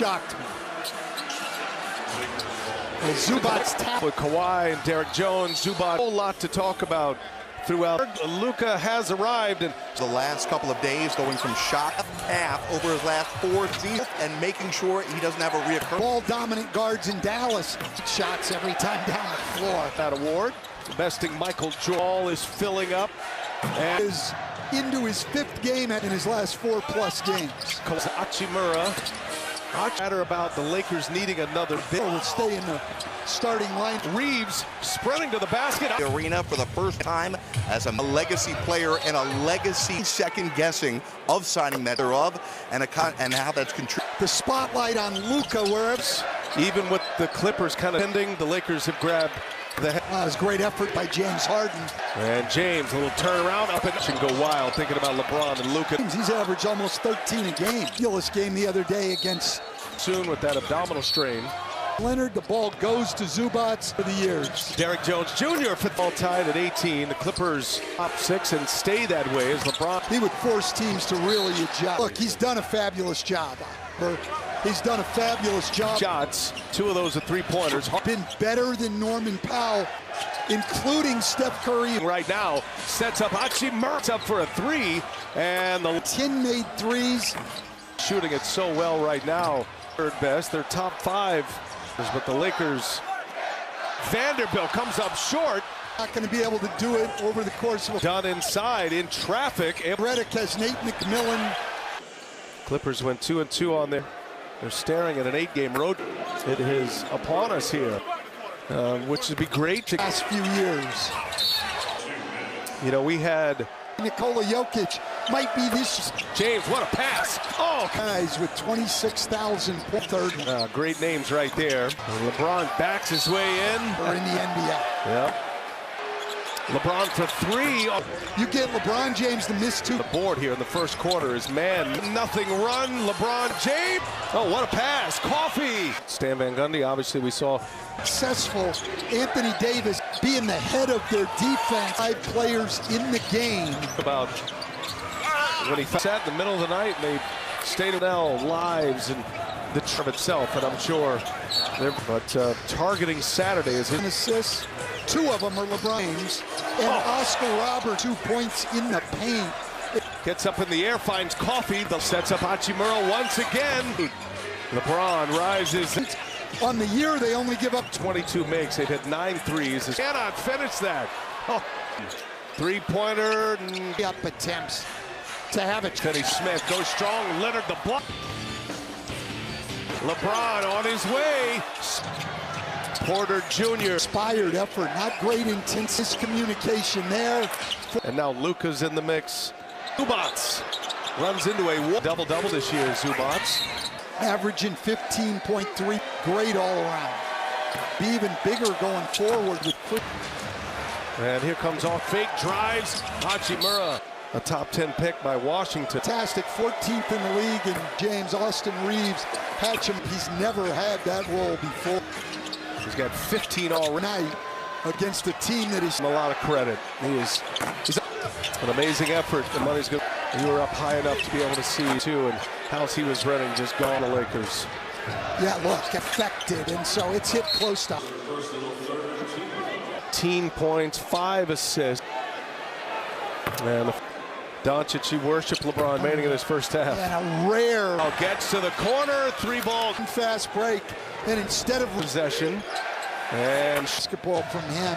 shocked me. Well, Zubac's tap with Kawhi and Derek Jones. Zubac, a whole lot to talk about throughout. Luka has arrived, and the last couple of days going from shot half over his last 4 seasons and making sure he doesn't have a reoccurring. Ball dominant guards in Dallas. Shots every time down the floor. That award, besting Michael Jordan, is filling up and is into his 5th game in his last 4+ games. Hachimura. Matter about the Lakers needing another bit. Will stay in the starting line. Reeves sprinting to the basket. The arena for the first time as a legacy player and a legacy second guessing of signing that thereof and how that's contributed. The spotlight on Luka, wherever. Even with the Clippers kind of ending, the Lakers have grabbed the head. That was a great effort by James Harden. And James, a little turnaround up and go wild, thinking about LeBron and Luka. He's averaged almost 13 a game. Ridiculous game the other day against. Soon with that abdominal strain. Leonard, the ball goes to Zubac for the years. Derek Jones Jr. football tied at 18. The Clippers top 6 and stay that way as LeBron. He would force teams to really adjust. Look, he's done a fabulous job. He's done a fabulous job. Shots, 2 of those are 3-pointers. Been better than Norman Powell, including Steph Curry. Right now, sets up Hachimura up for a 3, and the 10 made threes. Shooting it so well right now. Third best, they're top 5. But the Lakers, Vanderbilt comes up short. Not going to be able to do it over the course of done inside in traffic. Redick has Nate McMillan. Clippers went 2-2 on there. They're staring at an 8-game road. It is upon us here, which would be great to last few years. You know, we had Nikola Jokic might be this. James, what a pass! Oh, guys with 26,000 third. Great names right there. And LeBron backs his way in. Or in the NBA. Yep. LeBron for 3. You get LeBron James to miss 2. The board here in the first quarter is nothing run. LeBron James. Oh, what a pass. Coffee. Stan Van Gundy, obviously we saw. Successful Anthony Davis being the head of their defense. 5 players in the game. About when he sat in the middle of the night and they stayed in their lives and the trip itself, and I'm sure they're targeting Saturday is his assists. 2 of them are LeBron James and Oscar Robert, 2 points in the paint. Gets up in the air, finds Coffee, sets up Hachimura once again. LeBron rises. On the year, they only give up 22 makes. They've hit 9 threes. Cannot finish that. 3-pointer. Up attempts to have it. Finney Smith goes strong. Leonard the block. LeBron on his way. Porter Jr. Inspired effort, not great intense communication there. And now Luka's in the mix. Zubac runs into a double-double this year, Zubac. Averaging 15.3, great all around. Be even bigger going forward with quick. And here comes off fake drives. Hachimura, a top 10 pick by Washington. Fantastic, 14th in the league, and James Austin Reeves, Hatcham, he's never had that role before. He's got 15 already against a team that is a lot of credit. He's an amazing effort. The money's good. You were up high enough to be able to see too, and house he was running just gone the Lakers. Yeah, look, affected, and so it's hit close to 18 points, 5 assists. And Doncic, he worshiped LeBron remaining in his first half. And a rare gets to the corner, 3-ball. Fast break, and instead of possession, and basketball from him.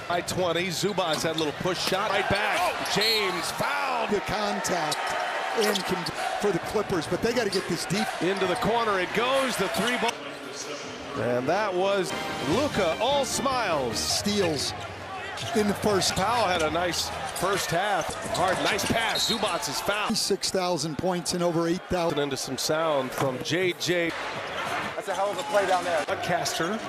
By 20, Zubac had a little push shot right back. James fouled. The contact and for the Clippers, but they got to get this deep. Into the corner it goes, the 3-ball. And that was Luka, all smiles. Steals in the first. Powell had a nice first half. Hard, nice pass. Zubac is fouled. 6,000 points and over 8,000. Into some sound from JJ. That's a hell of a play down there. Caster.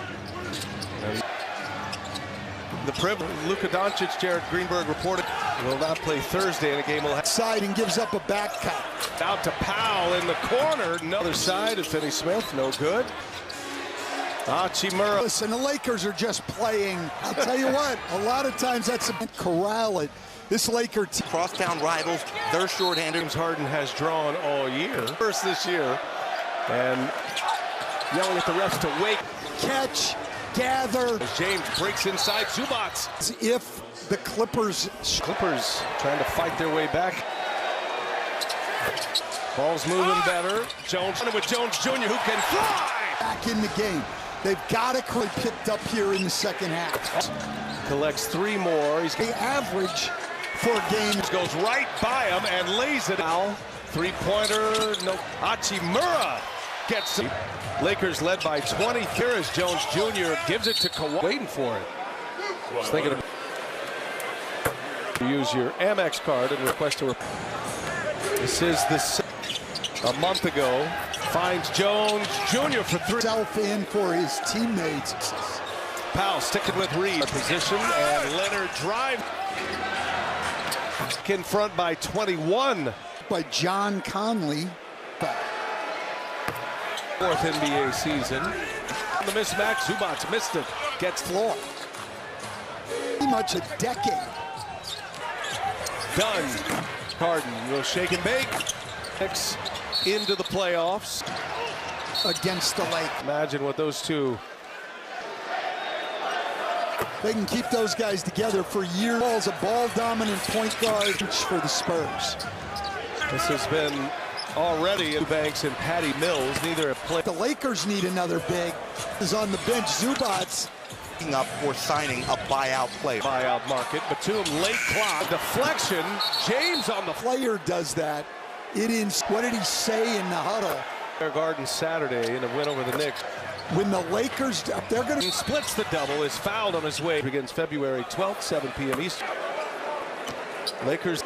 The privilege. Luka Doncic, Jared Greenberg reported, will not play Thursday in a game. Will side and gives up a back cut. Out to Powell in the corner. Another side of Finney Smith. No good. Hachimura. Listen, the Lakers are just playing. I'll tell you what, a lot of times that's a corral it. This Laker team. Crosstown rivals, they're shorthanded. James Harden has drawn all year. First this year. And yelling at the refs to wait. Catch, gather. As James breaks inside Zubac. As if the Clippers trying to fight their way back. Ball's moving better. Jones with Jones Jr. who can fly. Back in the game. They've got to picked up here in the second half. Collects 3 more. He's the average for games goes right by him and lays it out. 3-pointer. No. Hachimura gets it. Lakers led by 20. Here's Jones Jr. gives it to Kawhi. Waiting for it. Just thinking of use your Amex card and request a. This is a month ago. Finds Jones Jr. for 3. Self in for his teammates. Powell sticking with Reed. Position and Leonard drive. In front by 21. By John Conley. 4th NBA season. The mismatch. Zubac missed it. Gets floor. Pretty much a decade. Done. Harden will shake and bake. Next into the playoffs against the Lake. Imagine what those two. They can keep those guys together for years. Ball's a ball-dominant point guard for the Spurs. This has been already Eubanks and Patty Mills. Neither have played. The Lakers need another big. Is on the bench. Zubac up for signing a buyout player. Buyout market. Batum late clock. Deflection. James on the player does that. It is. What did he say in the huddle? Fair Garden Saturday in a win over the Knicks. When the Lakers, they're going to splits the double, is fouled on his way. Begins February 12th, 7 p.m. Eastern. Lakers.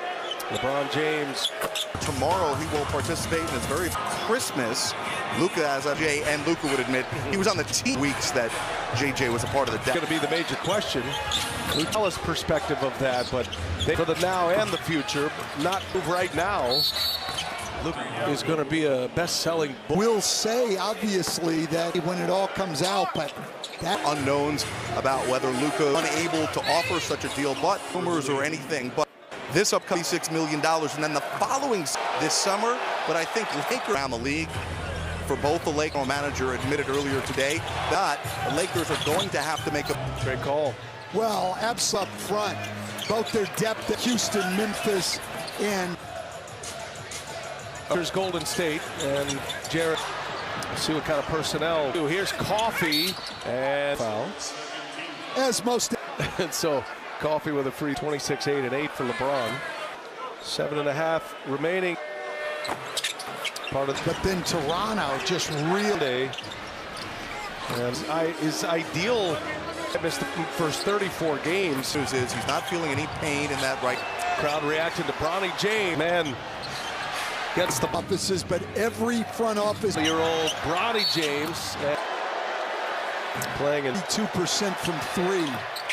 LeBron James. Tomorrow he will participate in his very Christmas. Luka, as Jay and Luka would admit, he was on the team weeks that JJ was a part of the deck. Going to be the major question. Luka's perspective of that, but for the now and the future, not right now. Luka is going to be a best-selling book. We'll say, obviously, that when it all comes out, but that unknowns about whether Luka unable to offer such a deal, but rumors or anything, but this upcoming $6 million, and then the following this summer. But I think Lakers around the league, for both the Lakers manager admitted earlier today, that the Lakers are going to have to make a great call. Well, Abs up front, both their depth at Houston, Memphis, and here's Golden State and Jared. Let's see what kind of personnel. Here's Coffee and foul. As most. And so Coffee with a free 26, 8, and 8 for LeBron. 7.5 remaining. Part of. But then Toronto just really. And is ideal. Missed the first 34 games. News is he's not feeling any pain in that right. Crowd reacting to Bronny James. Man gets the offices, but every front office. Year-old Bronny James playing in 2% from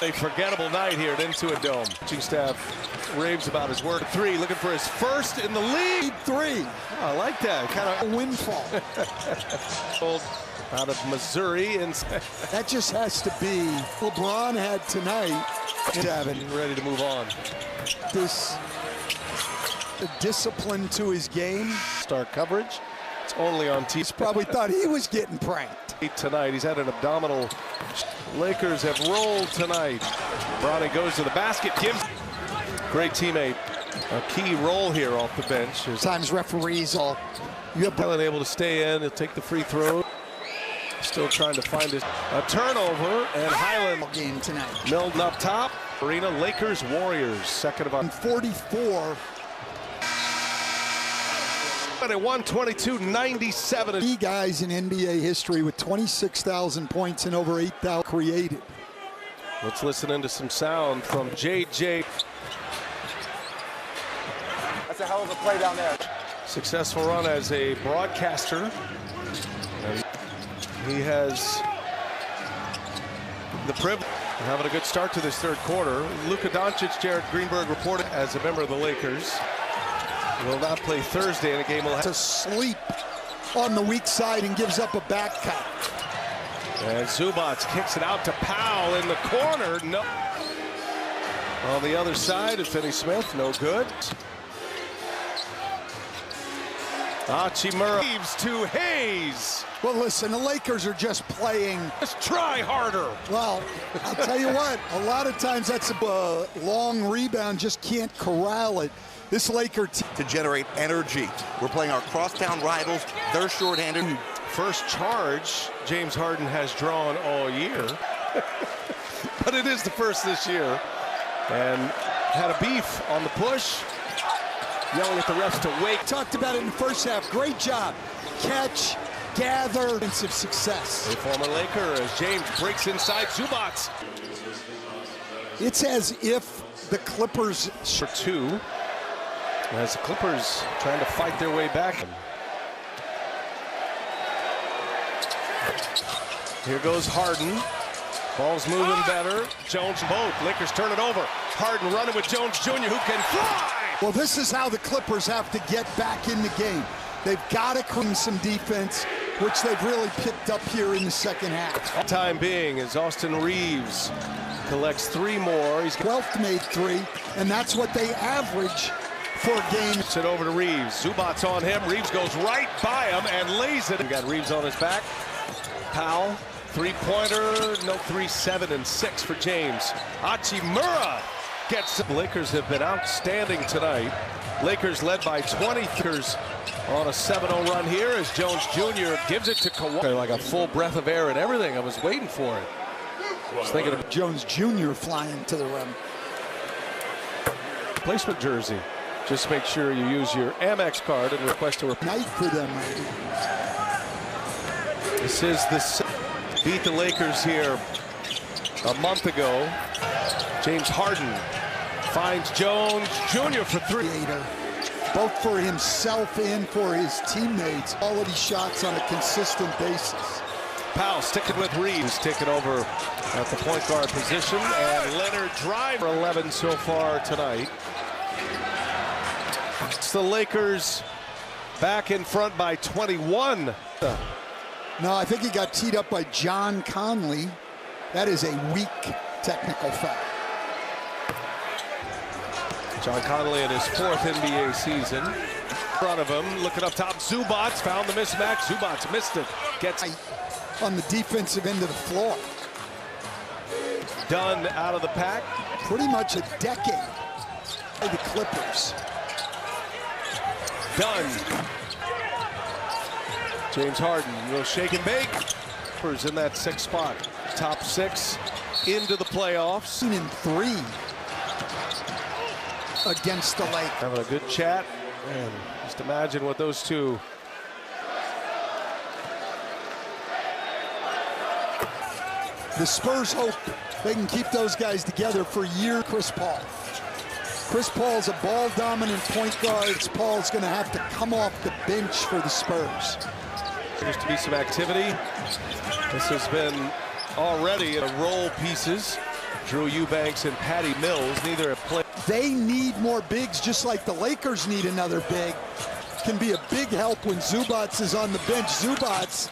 3. A forgettable night here at Intuit Dome. Coaching staff raves about his work. 3, looking for his first in the league. 3. Oh, I like that. Kind of a windfall. Out of Missouri, and that just has to be LeBron had tonight. Ready to move on. This discipline to his game. Star coverage. It's only on TV. Probably thought he was getting pranked. Tonight, he's had an abdominal. Lakers have rolled tonight. Bronny goes to the basket, gives. Great teammate. A key role here off the bench. Sometimes referees will. You're able to stay in. He'll take the free throw. Still trying to find a turnover, and Highland game tonight. Milton up top. Arena Lakers Warriors. Second of 44. At 122-97. 3 guys in NBA history with 26,000 points and over 8,000 created. Let's listen into some sound from JJ. That's a hell of a play down there. Successful run as a broadcaster. And he has the privilege of having a good start to this third quarter. Luka Doncic, Jared Greenberg reported as a member of the Lakers. Will not play Thursday in a game. Will have to sleep on the weak side and gives up a back cut. And Zubac kicks it out to Powell in the corner. No. On the other side of Finney Smith, no good. Murray leaves to Hayes. Well, listen, the Lakers are just playing. Just try harder. Well, I'll tell you what, a lot of times that's a long rebound, just can't corral it. This Laker team to generate energy. We're playing our crosstown rivals. They're shorthanded. First charge James Harden has drawn all year. But it is the first this year. And had a beef on the push. Yelling at the refs to wait. Talked about it in the first half. Great job. Catch, gather, and some success. A former Laker as James breaks inside Zubac. It's as if the Clippers... For two. As the Clippers trying to fight their way back. Here goes Harden. Ball's moving better. Jones both. Lakers turn it over. Harden running with Jones Jr. who can fly. Well, this is how the Clippers have to get back in the game. They've got to create some defense, which they've really picked up here in the second half. Time being as Austin Reeves collects three more. He's 12th made three, and that's what they average for a game. It over to Reeves. Zubac's on him. Reeves goes right by him and lays it. We got Reeves on his back. Powell, three-pointer, no 3, 7, and 6 for James. Murray gets it. Lakers have been outstanding tonight. Lakers led by 20. On a 7-0 run here as Jones Jr. gives it to Kawhi. Like a full breath of air and everything. I was waiting for it. I was thinking of Jones Jr. flying to the rim. Placement jersey. Just make sure you use your Amex card and request a night for them. This is the beat the Lakers here a month ago. James Harden finds Jones Jr. for three. Both for himself and for his teammates. Quality shots on a consistent basis. Powell sticking with Reeves, taking over at the point guard position, and Leonard drive for 11 so far tonight. It's the Lakers back in front by 21. No, I think he got teed up by John Conley. That is a weak technical foul. John Conley in his 4th NBA season. In front of him, looking up top, Zubac found the mismatch. Zubac missed it. Gets on the defensive end of the floor. Done out of the pack. Pretty much a decade by the Clippers. Done. James Harden will shake and bake. Clippers in that 6th spot. Top 6 into the playoffs. In 3 against the Lakers. Having a good chat. And just imagine what those two. The Spurs hope they can keep those guys together for years. Chris Paul. Chris Paul's a ball-dominant point guard. Chris Paul's going to have to come off the bench for the Spurs. There's to be some activity. This has been already in a role pieces. Drew Eubanks and Patty Mills, neither have played. They need more bigs, just like the Lakers need another big. Can be a big help when Zubac is on the bench. Zubac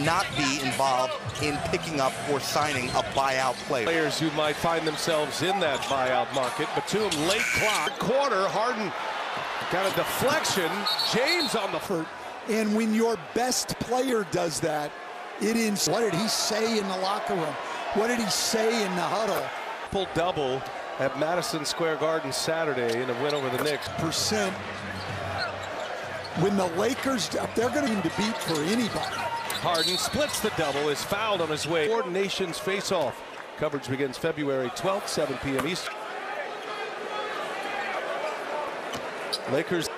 not be involved in picking up or signing a buyout player. Players who might find themselves in that buyout market. Batum late clock quarter. Harden got a deflection. James on the foot. And when your best player does that, it is. What did he say in the locker room? What did he say in the huddle? Triple double at Madison Square Garden Saturday in a win over the Knicks. Percent. When the Lakers, they're going to beat for anybody. Harden splits the double, is fouled on his way. Coordinations face-off. Coverage begins February 12th, 7 p.m. Eastern. Lakers.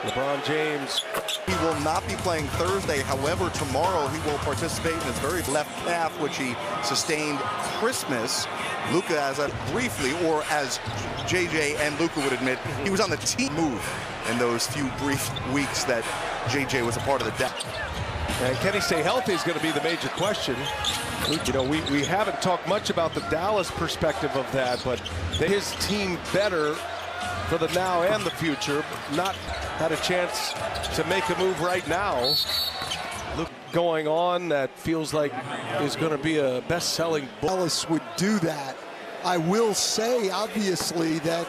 LeBron James. He will not be playing Thursday. However, tomorrow he will participate in his very left calf, which he sustained Christmas. Luka, as a briefly, or as JJ and Luka would admit, he was on the team move in those few brief weeks that JJ was a part of the deck. And can he stay healthy is going to be the major question. You know, we haven't talked much about the Dallas perspective of that, but his team better for the now and the future, not had a chance to make a move right now. Look going on that feels like is going to be a best-selling book. Dallas would do that. I will say, obviously, that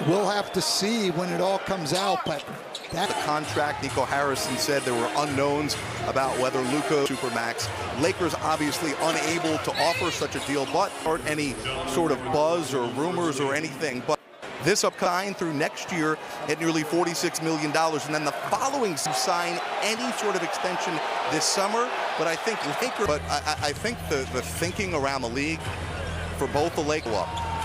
We'll have to see when it all comes out, but The contract, Nico Harrison said there were unknowns about whether Luka Supermax. Lakers obviously unable to offer such a deal, but aren't any sort of buzz or rumors or anything. But this upcoming through next year at nearly $46 million, and then the following sign any sort of extension this summer. But I think Lakers. But I think the thinking around the league for both the Lakers.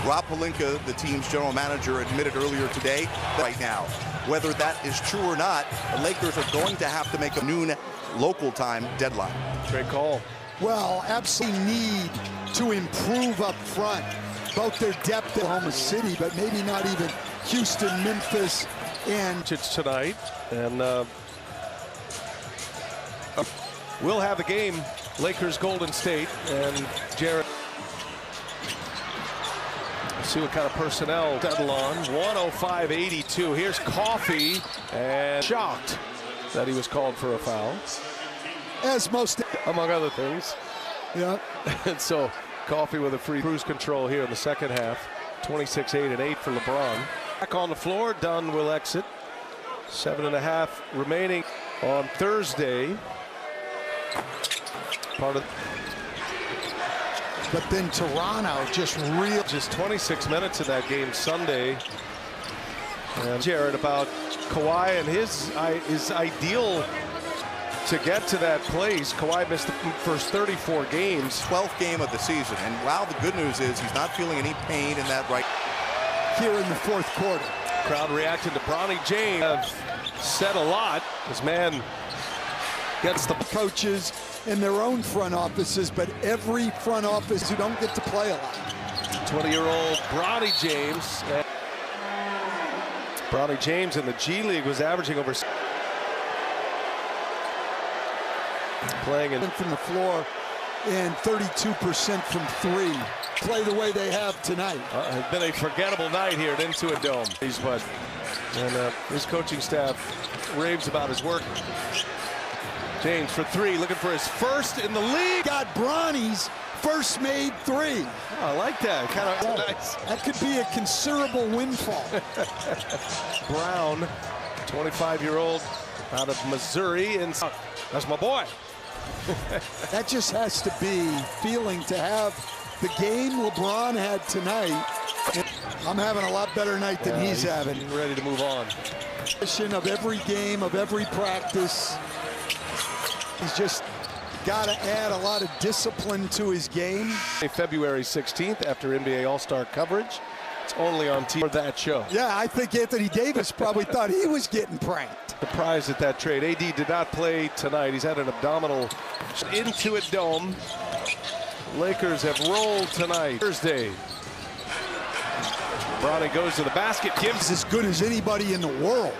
Rob Pelinka, the team's general manager, admitted earlier today that right now, whether that is true or not, the Lakers are going to have to make a noon local time deadline. Great call. well, absolutely need to improve up front, both their depth at Oklahoma City, but maybe not even Houston, Memphis, and It's tonight, and we'll have the game. Lakers, Golden State, and Jared. See what kind of personnel settle on. 105-82. Here's Coffee, and shocked that he was called for a foul, as most, among other things. yeah. And so Coffee with a free cruise control here in the second half. 26-8 for LeBron. Back on the floor. Dunn will exit. 7.5 remaining on Thursday. Part of. But then Toronto just 26 minutes in that game Sunday. And Jared, about Kawhi and his ideal to get to that place. Kawhi missed the first 34 games. 12th game of the season, and wow, the good news is he's not feeling any pain in that right. here in the fourth quarter. Crowd reacting to Bronny James. Have said a lot. This man gets the Coaches in their own front offices, but every front office who don't get to play a lot. 20-year-old Bronny James. Bronny James in the G League was averaging over. Playing in From the floor and 32% from three. Play the way they have tonight. It's been a forgettable night here at Intuit Dome. And his coaching staff raves about his work. James for three, looking for his first in the league. Got Bronny's first made three. Oh, I like that. Kind of nice. That could be a considerable windfall. Brown, 25-year-old out of Missouri. And that's my boy. That just has to be feeling to have the game LeBron had tonight. I'm having a lot better night than he's having. Ready to move on. Of every game, of every practice. He's just got to add a lot of discipline to his game. February 16th, after NBA All-Star coverage. It's only on TV for that show. Yeah, I think Anthony Davis probably thought he was getting pranked. Surprised at that trade. AD did not play tonight. He's had an abdominal. Intuit Dome. Lakers have rolled tonight. Thursday. Bronny goes to the basket. Gives He's as good as anybody in the world.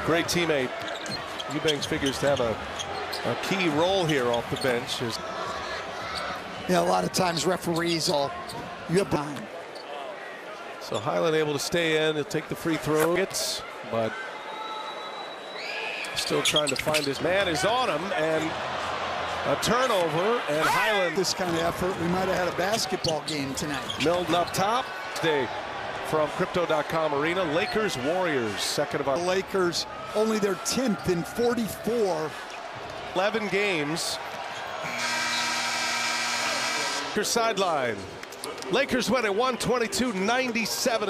great teammate. Eubanks figures to have a key role here off the bench. Yeah, a lot of times referees will. You have behind. So Highland able to stay in. He'll take the free throw. But still trying to find his man is on him, and a turnover, and Highland. This kind of effort, we might have had a basketball game tonight. Milton up top. Today from Crypto.com Arena. Lakers Warriors, second of our. The Lakers only their 10th in 44. 11 games. Lakers sideline. Lakers win at 122-97.